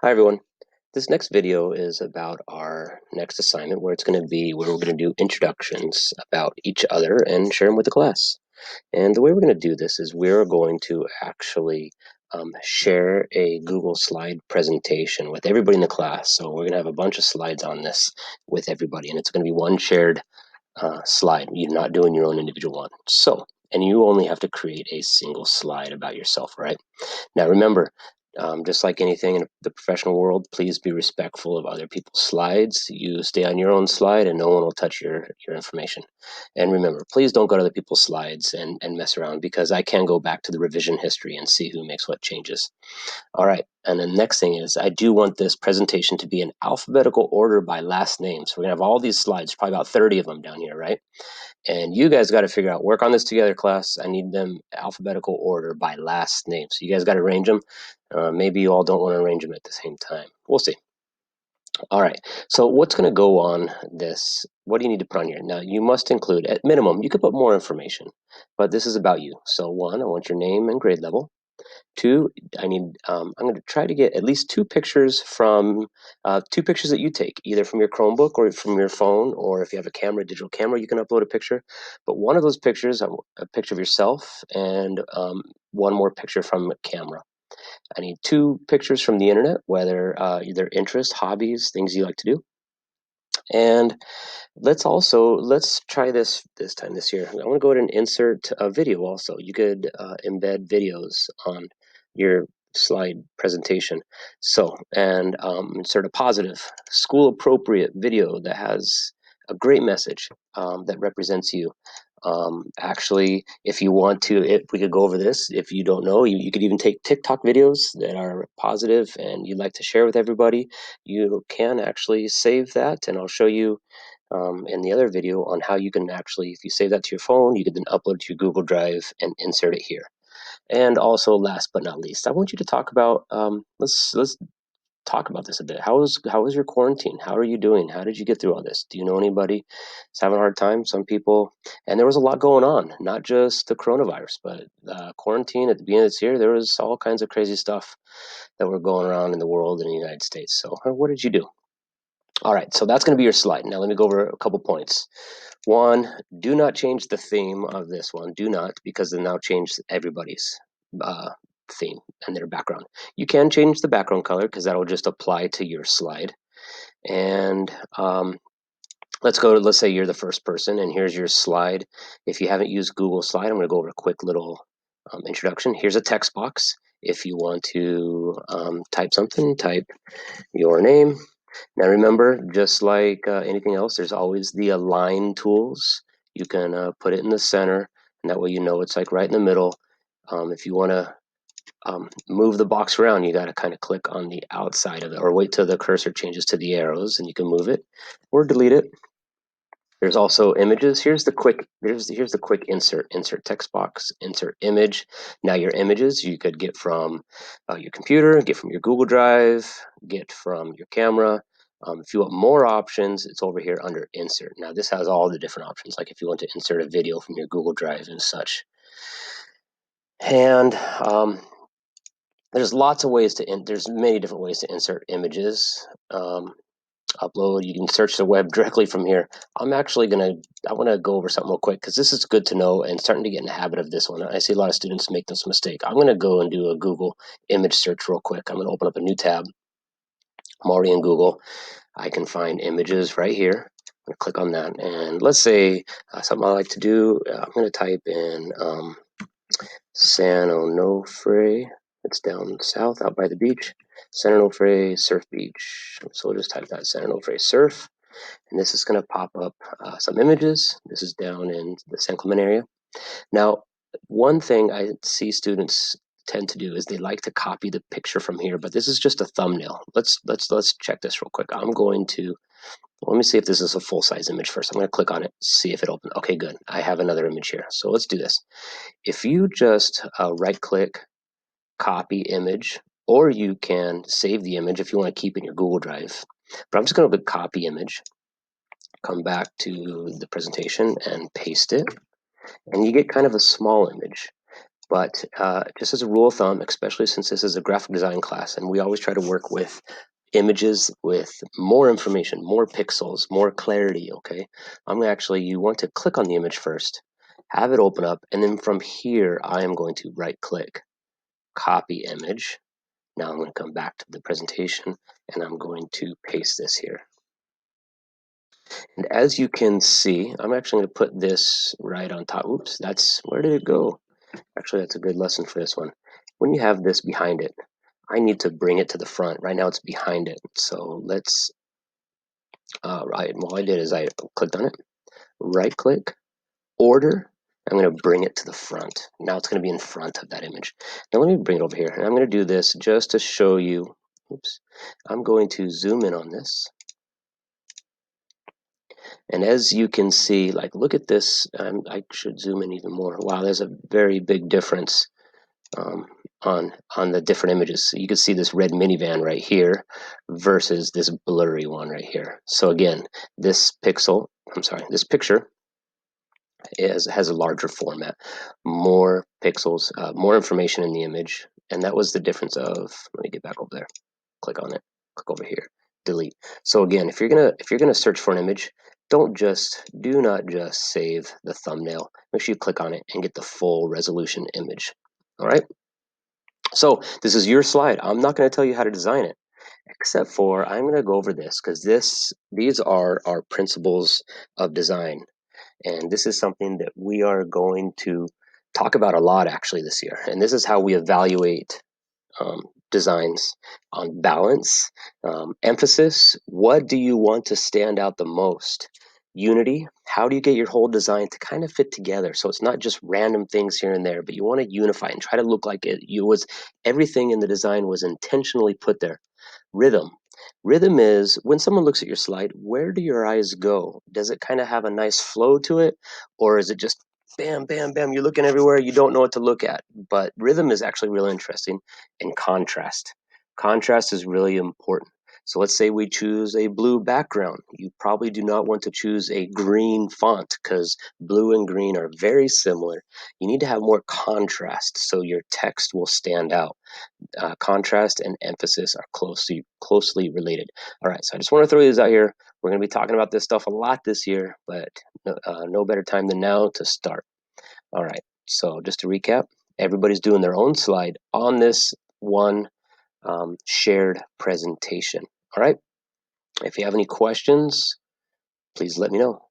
Hi everyone. This next video is about our next assignment where we're going to do introductions about each other and share them with the class. And the way we're going to do this is we're going to actually share a Google slide presentation with everybody in the class. So we're going to have a bunch of slides on this with everybody, and it's going to be one shared slide. You're not doing your own individual one. And you only have to create a single slide about yourself, right? Now, remember, just like anything in the professional world, please be respectful of other people's slides. You stay on your own slide and no one will touch your information. And remember, please don't go to other people's slides and mess around, because I can go back to the revision history and see who makes what changes. All right, and the next thing is I do want this presentation to be in alphabetical order by last name. So we're gonna have all these slides, probably about 30 of them down here, right? And you guys got to figure out, work on this together, class. I need them alphabetical order by last name. So you guys got to arrange them. Maybe you all don't want to arrange them at the same time. We'll see. All right. So what's going to go on this? What do you need to put on here? Now, you must include, at minimum, you could put more information, but this is about you. So one, I want your name and grade level. Two, I'm going to try to get at least two pictures that you take, either from your Chromebook or from your phone, or if you have a digital camera, you can upload a picture. But one of those pictures, a picture of yourself, and one more picture from a camera. I need two pictures from the internet, whether either interest, hobbies, things you like to do. And let's try this time this year. I want to go ahead and insert a video also. You could embed videos on your slide presentation. So, and insert a positive, school appropriate video that has a great message that represents you. Actually, if you want to, if we could go over this, if you don't know, you could even take TikTok videos that are positive and you'd like to share with everybody. You can actually save that, and I'll show you in the other video on how you can actually, if you save that to your phone, you can then upload it to your Google Drive and insert it here. And also, last but not least, I want you to talk about, let's talk about this a bit. How was your quarantine? How are you doing? How did you get through all this? Do you know anybody who's having a hard time? Some people, and there was a lot going on, not just the coronavirus, but quarantine at the beginning of this year. There was all kinds of crazy stuff that were going around in the world and in the United States. So what did you do? All right, so that's going to be your slide. Now let me go over a couple points. One, do not change the theme of this one. Do not, because then now change everybody's theme and their background. You can change the background color because that'll just apply to your slide. And let's say you're the first person and here's your slide. If you haven't used Google Slide, I'm going to go over a quick little introduction. Here's a text box. If you want to type something, type your name. Now remember, just like anything else, there's always the align tools. You can put it in the center, and that way you know it's like right in the middle. If you want to move the box around, you got to kind of click on the outside of it, or wait till the cursor changes to the arrows, and you can move it or delete it. There's also images. Here's the quick insert text box, insert image. Now your images you could get from your computer, get from your Google Drive, get from your camera. If you want more options, it's over here under insert. Now this has all the different options, like if you want to insert a video from your Google Drive and such. And there's many different ways to insert images. Upload, you can search the web directly from here. I want to go over something real quick because this is good to know and starting to get in the habit of this one. I see a lot of students make this mistake. I'm going to go and do a Google image search real quick. I'm going to open up a new tab. I'm already in Google. I can find images right here. I'm going to click on that, and let's say something I like to do. I'm going to type in San Onofre. It's down south, out by the beach. San Onofre Surf Beach. So we'll just type that, San Onofre Surf. And this is going to pop up some images. This is down in the San Clemente area. Now, one thing I see students tend to do is they like to copy the picture from here, but this is just a thumbnail. Let's check this real quick. Let me see if this is a full-size image first. I'm going to click on it, see if it opens. Okay, good. I have another image here. So let's do this. If you just right-click, copy image, or you can save the image if you want to keep it in your Google Drive. But I'm just going to copy image, come back to the presentation and paste it, and you get kind of a small image. But just as a rule of thumb, especially since this is a graphic design class, and we always try to work with images with more information, more pixels, more clarity, okay? You want to click on the image first, have it open up, and then from here, I am going to right click, copy image. Now I'm going to come back to the presentation and I'm going to paste this here. And as you can see, I'm actually going to put this right on top. Oops, where did it go? Actually, that's a good lesson for this one. When you have this behind it, I need to bring it to the front. Right now it's behind it. So let's, what I did is I clicked on it, right click, order. I'm going to bring it to the front. Now it's going to be in front of that image. Now let me bring it over here. And I'm going to do this just to show you. Oops. I'm going to zoom in on this. And as you can see, like, look at this. I should zoom in even more. Wow, there's a very big difference um, on the different images. So you can see this red minivan right here versus this blurry one right here. So again, this picture has a larger format, more pixels, more information in the image, and that was the difference of. Let me get back over there. Click on it. Click over here. Delete. So again, if you're gonna search for an image, do not just save the thumbnail. Make sure you click on it and get the full resolution image. All right. So this is your slide. I'm not going to tell you how to design it, except for I'm going to go over this because these are our principles of design. And this is something that we are going to talk about a lot actually this year. And this is how we evaluate designs on balance, emphasis. What do you want to stand out the most? Unity. How do you get your whole design to kind of fit together? So it's not just random things here and there, but you want to unify and try to look like everything in the design was intentionally put there. Rhythm. Rhythm is when someone looks at your slide, where do your eyes go? Does it kind of have a nice flow to it? Or is it just bam, bam, bam, you're looking everywhere, you don't know what to look at? But rhythm is actually really interesting. And contrast. Contrast is really important. So let's say we choose a blue background. You probably do not want to choose a green font because blue and green are very similar. You need to have more contrast so your text will stand out. Contrast and emphasis are closely related. All right, so I just want to throw these out here. We're going to be talking about this stuff a lot this year, but no better time than now to start. All right, so just to recap, everybody's doing their own slide on this one shared presentation. All right, if you have any questions, please let me know.